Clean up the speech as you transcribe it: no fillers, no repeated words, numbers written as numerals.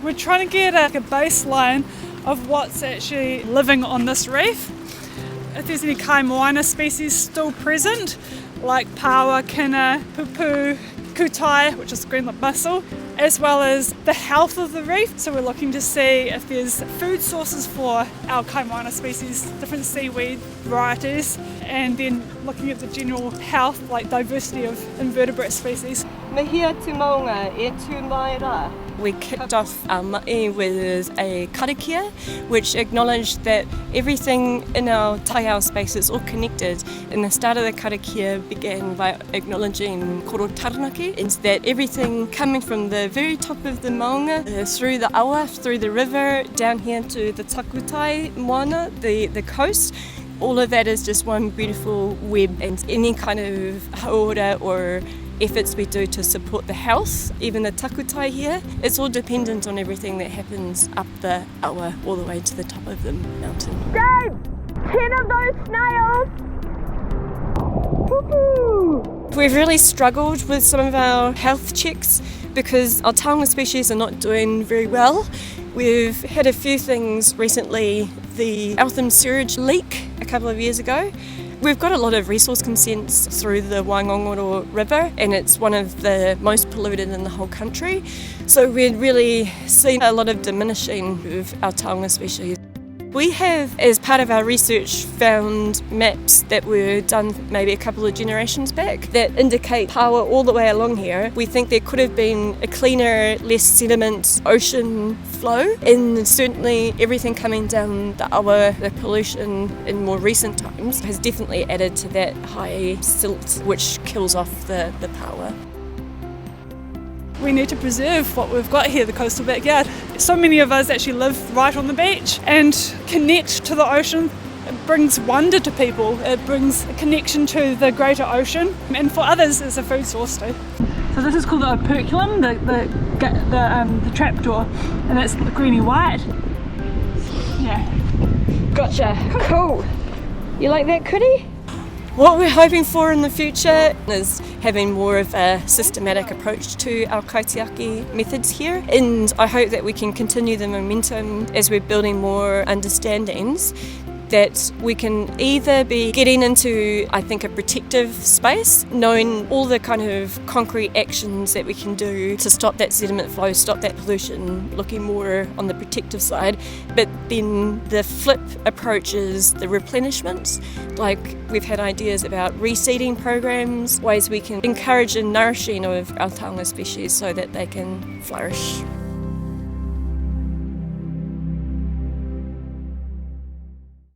We're trying to get a baseline of what's actually living on this reef. If there's any kai moana species still present, like paua, kina, pupu, kutai, which is green lip mussel, as well as the health of the reef. So we're looking to see if there's food sources for our kai moana species, different seaweed varieties, and then looking at the general health, like diversity of invertebrate species. Mehia te maunga e tū mai rā. We kicked off our mai with a karakia, which acknowledged that everything in our taiao space is all connected. And the start of the karakia began by acknowledging koro taranaki, and that everything coming from the very top of the maunga, through the awa, through the river, down here to the takutai moana, the coast, all of that is just one beautiful web, and any kind of haora or efforts we do to support the health, even the takutai here, it's all dependent on everything that happens up the awa all the way to the top of the mountain. Dave! 10 of those snails! Woo-hoo! We've really struggled with some of our health checks because our taonga species are not doing very well. We've had a few things recently, the Eltham sewage leak a couple of years ago. We've got a lot of resource consents through the Waingongoro River, and it's one of the most polluted in the whole country. So we've really seen a lot of diminishing of our taonga species. We have, as part of our research, found maps that were done maybe a couple of generations back that indicate paua all the way along here. We think there could have been a cleaner, less sediment ocean flow, and certainly everything coming down the awa, the pollution in more recent times, has definitely added to that high silt which kills off the paua. We need to preserve what we've got here, the coastal backyard. So many of us actually live right on the beach and connect to the ocean. It brings wonder to people, it brings a connection to the greater ocean, and for others it's a food source too. So this is called the operculum, the trapdoor, and it's greeny white. Yeah. Gotcha. Cool. You like that, Kuri? What we're hoping for in the future is having more of a systematic approach to our kaitiaki methods here, and I hope that we can continue the momentum as we're building more understandings, that we can either be getting into, I think, a protective space, knowing all the kind of concrete actions that we can do to stop that sediment flow, stop that pollution, looking more on the protective side, but then the flip approach is the replenishment. Like, we've had ideas about reseeding programs, ways we can encourage and nourishing of our taonga species so that they can flourish.